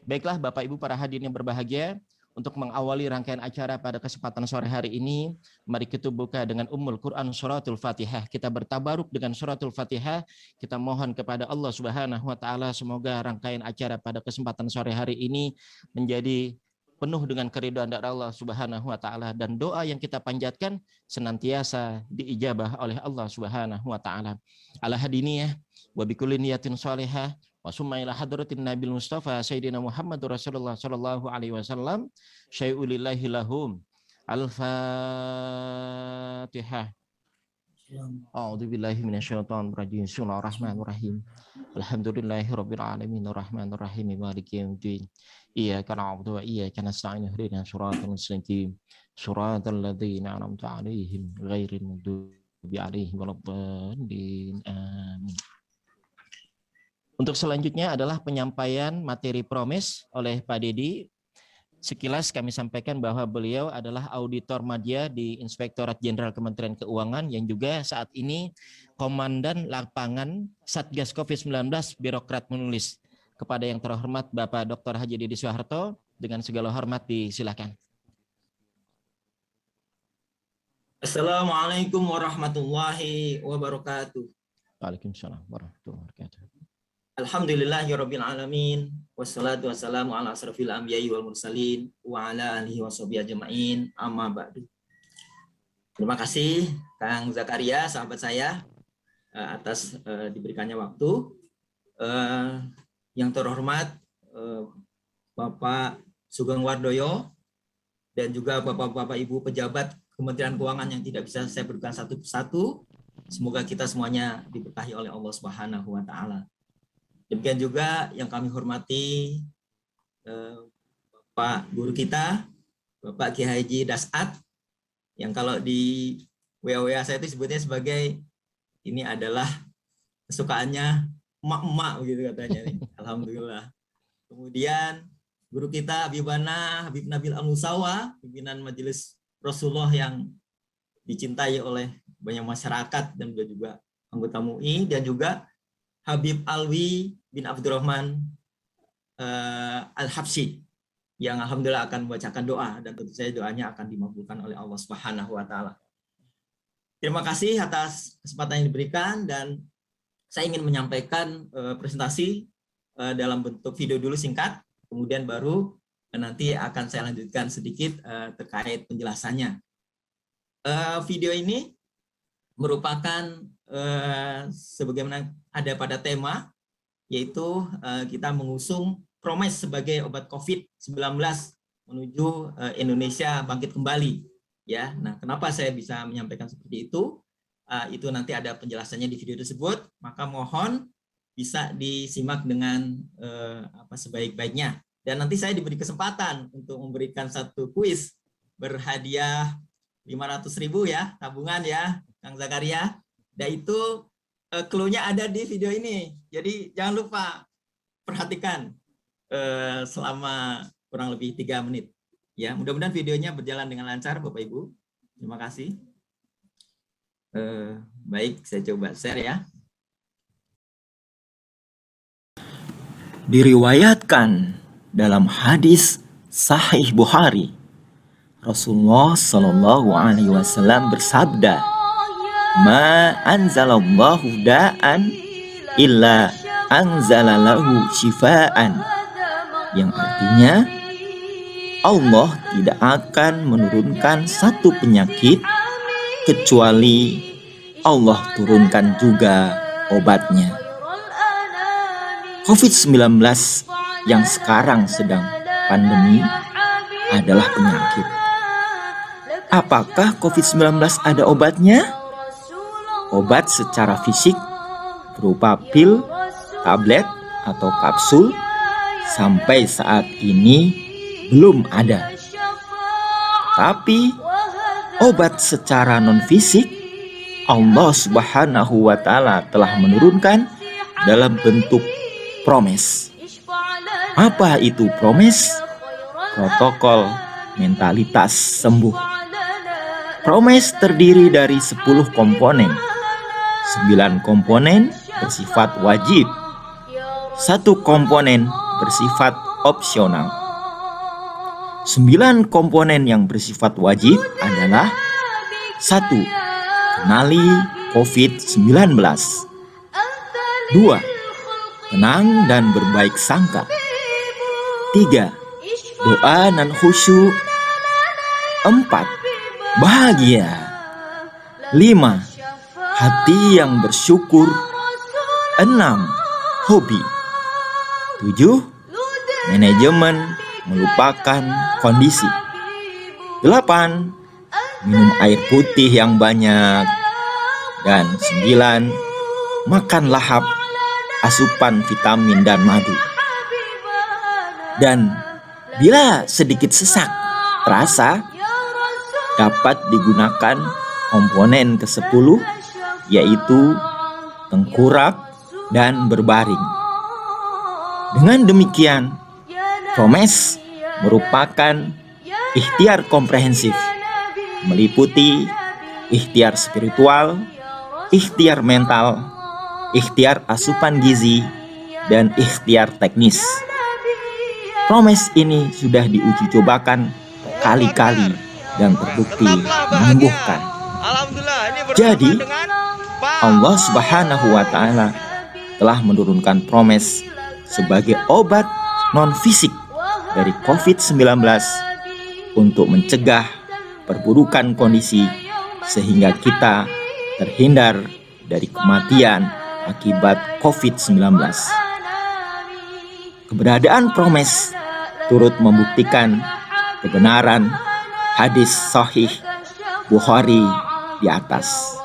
Baiklah Bapak Ibu para hadirin yang berbahagia, untuk mengawali rangkaian acara pada kesempatan sore hari ini, mari kita buka dengan Ummul Quran Suratul Fatihah. Kita bertabaruk dengan Suratul Fatihah. Kita mohon kepada Allah Subhanahu wa taala semoga rangkaian acara pada kesempatan sore hari ini menjadi penuh dengan keridhaan dari Allah Subhanahu wa taala, dan doa yang kita panjatkan senantiasa diijabah oleh Allah Subhanahu wa taala. Ala hadiniyah wa bikulli niyatin shalihah wa summa ila hadratin Nabil Mustafa Sayyidina Muhammad Rasulullah sallallahu alaihi wasallam syai'ulillahi lahum. Al-Fatihah. A'udzu billahi minasyaitonir rajim. Bismillahirrahmanirrahim. Alhamdulillahirabbil alamin arrahmanir rahim maliki yaumiddin. Iyyaka na'budu wa iyyaka nasta'in ihdinas siratal mustaqim. Siratal ladzina an'amta 'alaihim ghairil maghdubi 'alaihim waladdallin. Amin. Untuk selanjutnya adalah penyampaian materi promes oleh Pak Dedi. Sekilas kami sampaikan bahwa beliau adalah auditor madya di Inspektorat Jenderal Kementerian Keuangan yang juga saat ini Komandan Lapangan Satgas COVID-19 Birokrat Menulis. Kepada yang terhormat Bapak Dr. Haji Dedi Soeharto, dengan segala hormat disilakan. Assalamualaikum warahmatullahi wabarakatuh. Waalaikumsalam warahmatullahi wabarakatuh. Alhamdulillahirabbil alamin wassalatu wassalamu ala asrofil anbiya'i wal mursalin wa ala alihi washabihi ajmain amma ba'du. Terima kasih Kang Zakaria sahabat saya atas diberikannya waktu. Yang terhormat Bapak Sugeng Wardoyo dan juga Bapak-bapak Ibu pejabat Kementerian Keuangan yang tidak bisa saya berikan satu persatu. Semoga kita semuanya diberkahi oleh Allah Subhanahu wa taala. Demikian juga yang kami hormati Bapak Guru kita, Bapak Kiai Haji Dasat, yang kalau di WA saya itu sebutnya sebagai ini adalah kesukaannya emak-emak begitu katanya nih. Alhamdulillah. Kemudian guru kita Habibana Habib Nabil Al-Musawa, pimpinan Majelis Rasulullah yang dicintai oleh banyak masyarakat dan juga anggota MUI, dan juga Habib Alwi bin Abdurrahman Al-Habsyi yang alhamdulillah akan membacakan doa, dan tentu saja doanya akan dimabulkan oleh Allah Subhanahu wa taala. Terima kasih atas kesempatan yang diberikan, dan saya ingin menyampaikan presentasi dalam bentuk video dulu singkat, kemudian baru nanti akan saya lanjutkan sedikit terkait penjelasannya. Video ini merupakan sebagaimana ada pada tema, yaitu kita mengusung Promes sebagai obat COVID-19 menuju Indonesia bangkit kembali. Ya, nah kenapa saya bisa menyampaikan seperti itu? Itu nanti ada penjelasannya di video tersebut. Maka mohon bisa disimak dengan sebaik-baiknya. Dan nanti saya diberi kesempatan untuk memberikan satu kuis berhadiah 500.000 ya, tabungan ya, Kang Zakaria. Dan itu clue-nya ada di video ini. Jadi jangan lupa perhatikan selama kurang lebih 3 menit. Ya, mudah-mudahan videonya berjalan dengan lancar Bapak Ibu. Terima kasih. Baik, saya coba share ya. Diriwayatkan dalam hadis Sahih Bukhari, Rasulullah Shallallahu Alaihi Wasallam bersabda, "Ma anzalallahu da'an illa anzalalahu shifaan," yang artinya Allah tidak akan menurunkan satu penyakit kecuali Allah turunkan juga obatnya. COVID-19 yang sekarang sedang pandemi adalah penyakit. Apakah COVID-19 ada obatnya? Obat secara fisik berupa pil, tablet, atau kapsul sampai saat ini belum ada. Tapi obat secara non-fisik Allah Subhanahu wa taala telah menurunkan dalam bentuk Promes. Apa itu Promes? Protokol mentalitas sembuh. Promes terdiri dari 10 komponen. 9 komponen bersifat wajib. 1 komponen bersifat opsional. 9 komponen yang bersifat wajib adalah: 1. Kenali COVID-19. 2. Tenang dan berbaik sangka. 3. Doa dan khusyuk. 4. Bahagia. 5. Hati yang bersyukur. 6. Hobi. 7. Manajemen melupakan kondisi. 8. Minum air putih yang banyak. Dan 9. Makan lahap asupan vitamin dan madu. Dan bila sedikit sesak terasa, dapat digunakan komponen ke-10, yaitu tengkurap dan berbaring. Dengan demikian, PROMES merupakan ikhtiar komprehensif, meliputi ikhtiar spiritual, ikhtiar mental, ikhtiar asupan gizi, dan ikhtiar teknis. PROMES ini sudah diuji cobakan berkali-kali dan terbukti menyembuhkan. Jadi, Allah Subhanahu wa Ta'ala telah menurunkan PROMES sebagai obat non-fisik dari COVID-19 untuk mencegah perburukan kondisi sehingga kita terhindar dari kematian akibat COVID-19. Keberadaan PROMES turut membuktikan kebenaran hadis sahih Bukhari di atas.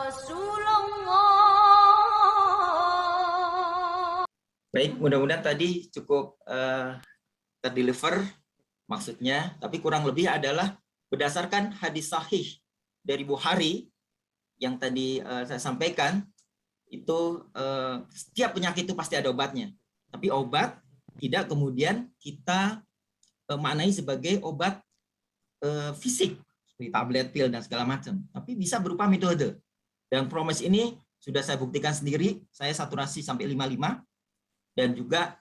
Baik, mudah-mudahan tadi cukup terdeliver maksudnya, tapi kurang lebih adalah berdasarkan hadis sahih dari Bukhari yang tadi saya sampaikan, itu setiap penyakit itu pasti ada obatnya. Tapi obat tidak kemudian kita maknai sebagai obat fisik seperti tablet, pil dan segala macam. Tapi bisa berupa metode. Dan PROMES ini sudah saya buktikan sendiri. Saya saturasi sampai 55 dan juga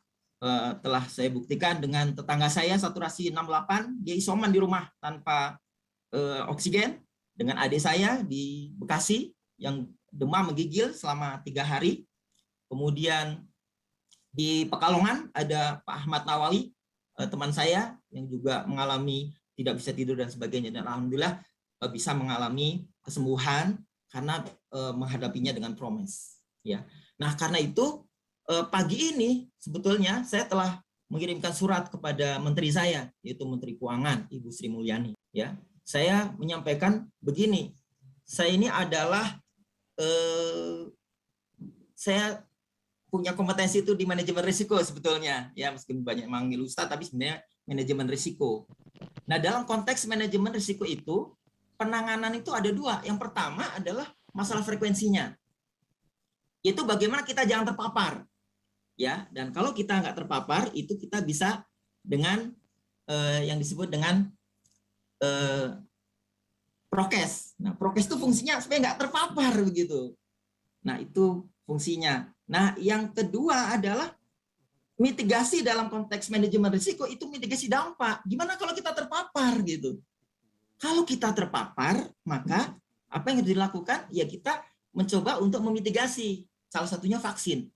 telah saya buktikan dengan tetangga saya saturasi 68, dia isoman di rumah tanpa oksigen, dengan adik saya di Bekasi yang demam menggigil selama 3 hari. Kemudian di Pekalongan ada Pak Ahmad Nawawi, teman saya yang juga mengalami tidak bisa tidur dan sebagainya, dan alhamdulillah bisa mengalami kesembuhan karena menghadapinya dengan PROMES. Ya. Nah, karena itu pagi ini sebetulnya saya telah mengirimkan surat kepada menteri saya, yaitu Menteri Keuangan Ibu Sri Mulyani. Ya, saya menyampaikan begini, saya ini adalah saya punya kompetensi itu di manajemen risiko sebetulnya, ya meskipun banyak manggil Ustadz, tapi sebenarnya manajemen risiko. Nah, dalam konteks manajemen risiko itu penanganan itu ada 2. Yang pertama adalah masalah frekuensinya, yaitu bagaimana kita jangan terpapar. Ya, dan kalau kita nggak terpapar itu kita bisa dengan yang disebut dengan prokes. Nah, prokes itu fungsinya supaya nggak terpapar begitu. Nah, itu fungsinya. Nah, yang kedua adalah mitigasi dalam konteks manajemen risiko, itu mitigasi dampak. Gimana kalau kita terpapar gitu? Kalau kita terpapar, maka apa yang harus dilakukan? Ya kita mencoba untuk memitigasi. Salah satunya vaksin.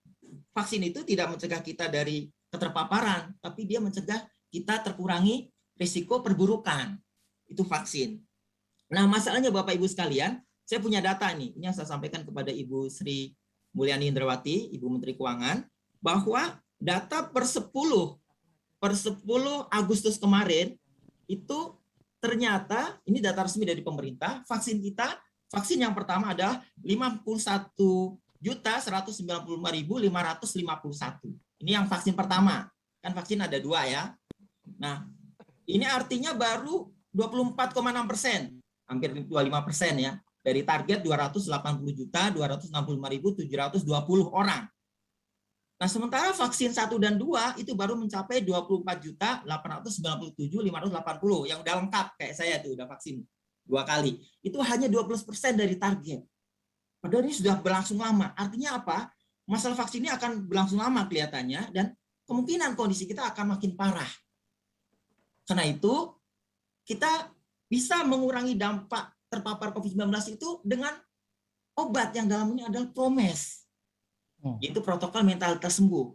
Vaksin itu tidak mencegah kita dari keterpaparan, tapi dia mencegah kita terkurangi risiko perburukan. Itu vaksin. Nah, masalahnya Bapak Ibu sekalian, saya punya data nih, ini yang saya sampaikan kepada Ibu Sri Mulyani Indrawati, Ibu Menteri Keuangan, bahwa data per 10 Agustus kemarin itu ternyata, ini data resmi dari pemerintah, vaksin yang pertama adalah 51.195.551. Ini yang vaksin pertama. Kan vaksin ada 2 ya. Nah, ini artinya baru 24,6%, hampir 25% ya, dari target 280.265.720 orang. Nah, sementara vaksin 1 dan 2 itu baru mencapai 24.897.580 yang udah lengkap kayak saya tuh udah vaksin 2 kali. Itu hanya 20% dari target. Padahal ini sudah berlangsung lama. Artinya apa? Masalah vaksin ini akan berlangsung lama kelihatannya dan kemungkinan kondisi kita akan makin parah. Karena itu kita bisa mengurangi dampak terpapar COVID-19 itu dengan obat yang dalamnya adalah promes, yaitu protokol mentalitas sembuh.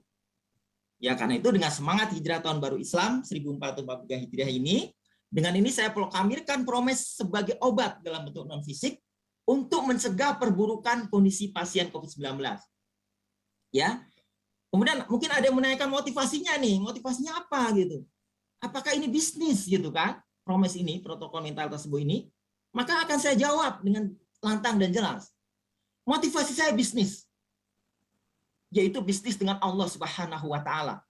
Ya, karena itu dengan semangat hijrah tahun baru Islam 1443 Hijriah ini, dengan ini saya proklamirkan promes sebagai obat dalam bentuk non fisik untuk mencegah perburukan kondisi pasien COVID-19. Ya. Kemudian mungkin ada yang menanyakan motivasinya nih, motivasinya apa gitu? Apakah ini bisnis gitu kan? Promes ini, protokol mentalitas sembuh ini, maka akan saya jawab dengan lantang dan jelas. Motivasi saya bisnis, yaitu bisnis dengan Allah Subhanahu wa taala.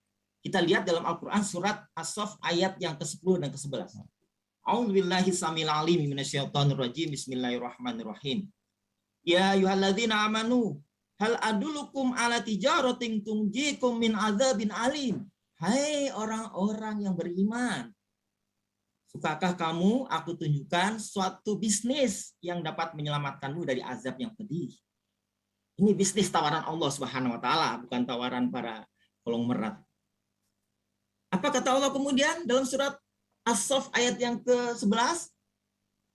Kita lihat dalam Al-Qur'an surat As-Saff ayat yang ke-10 dan ke-11. A'udzubillahi samil alim minasyaitonir rajim. Bismillahirrahmanirrahim. Ya ayyuhalladzina amanu hal adulukum ala tijaratin tunjikum min adzabin alim. Hai orang-orang yang beriman, sukakah kamu aku tunjukkan suatu bisnis yang dapat menyelamatkanmu dari azab yang pedih? Ini bisnis tawaran Allah Subhanahu wa taala, bukan tawaran para konglomerat. Apa kata Allah kemudian dalam surat As-Saff ayat yang ke-11?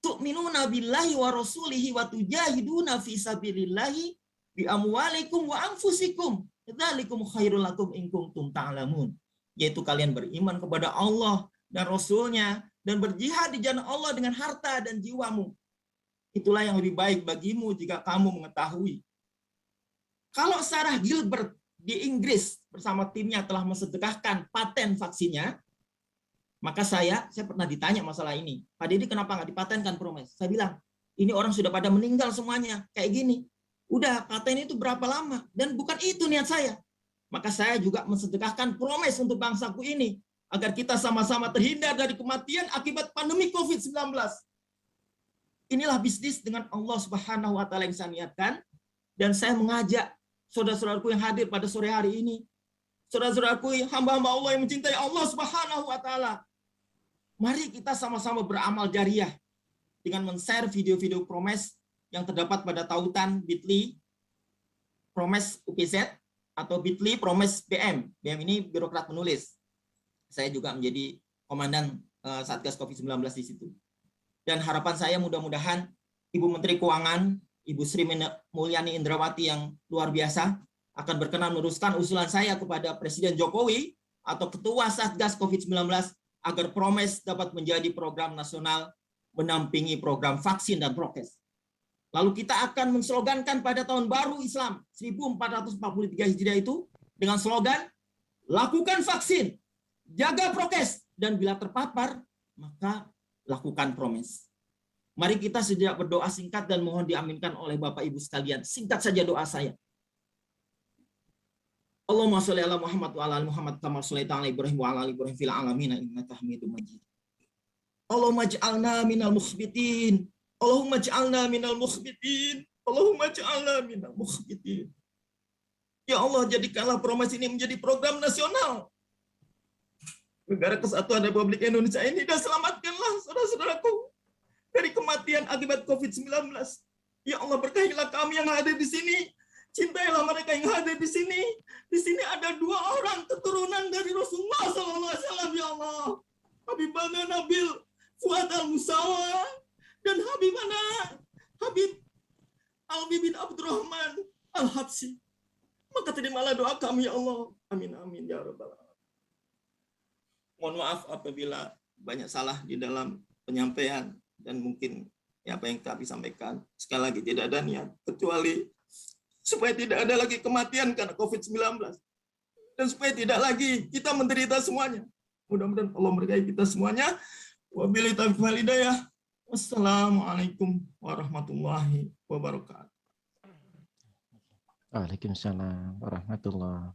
Tu'minuna billahi wa rasulihi wa tujahiduna fi sabilillahi bi amwalikum wa anfusikum. Dzalikum khairul lakum in kuntum ta'lamun. Yaitu kalian beriman kepada Allah dan Rasul-Nya dan berjihad di jalan Allah dengan harta dan jiwamu. Itulah yang lebih baik bagimu jika kamu mengetahui. Kalau Sarah Gilbert di Inggris bersama timnya telah mensedekahkan paten vaksinnya, maka saya pernah ditanya masalah ini. Pak Deddy kenapa nggak dipatenkan promes? Saya bilang, ini orang sudah pada meninggal semuanya, kayak gini. Udah, paten itu berapa lama? Dan bukan itu niat saya. Maka saya juga mensedekahkan promes untuk bangsaku ini, agar kita sama-sama terhindar dari kematian akibat pandemi COVID-19. Inilah bisnis dengan Allah Subhanahu wa taala yang saya niatkan, dan saya mengajak saudara-saudaraku yang hadir pada sore hari ini, saudara-saudaraku hamba-hamba Allah yang mencintai Allah Subhanahu wa taala, mari kita sama-sama beramal jariah dengan men-share video-video promes yang terdapat pada tautan bit.ly promes UPZ atau bit.ly promes BM. BM ini birokrat menulis. Saya juga menjadi komandan Satgas COVID-19 di situ. Dan harapan saya mudah-mudahan Ibu Menteri Keuangan, Ibu Sri Mulyani Indrawati yang luar biasa akan berkenan meneruskan usulan saya kepada Presiden Jokowi atau Ketua Satgas COVID-19 agar promes dapat menjadi program nasional menampingi program vaksin dan prokes. Lalu kita akan menslogankan pada tahun baru Islam 1443 Hijriah itu dengan slogan lakukan vaksin, jaga prokes, dan bila terpapar maka lakukan promes. Mari kita sejenak berdoa singkat dan mohon diaminkan oleh Bapak Ibu sekalian. Singkat saja doa saya. Allahumma sholli ala Muhammad wa ala ali Muhammad kama shallaita ala Ibrahim wa ala ali Ibrahim fil alamin innaka Hamidum Majid. Allahumma ij'alna minal mukhbitin. Allahumma ij'alna minal mukhbitin. Allahumma ij'alna minal mukhbitin. Ya Allah, jadikanlah promes ini menjadi program nasional. Negara Kesatuan Republik Indonesia ini, dan selamatkanlah saudara-saudaraku dari kematian akibat COVID-19. Ya Allah, berkahilah kami yang hadir di sini. Cintailah mereka yang hadir di sini. Di sini ada 2 orang keturunan dari Rasulullah SAW. Ya Allah, Habibana Nabil Fuad Al-Musawa dan Habib Alwi bin Abdurrahman Al-Habsyi. Maka terimalah doa kami ya Allah. Amin amin ya rabbal alamin. Mohon maaf apabila banyak salah di dalam penyampaian dan mungkin apa yang kami sampaikan sekali lagi tidak ada niat kecuali supaya tidak ada lagi kematian karena COVID-19 dan supaya tidak lagi kita menderita semuanya. Mudah-mudahan Allah memberkahi kita semuanya. Wabillahi taufiq wal hidayah. Wassalamualaikum warahmatullahi wabarakatuh. Waalaikumsalam warahmatullahi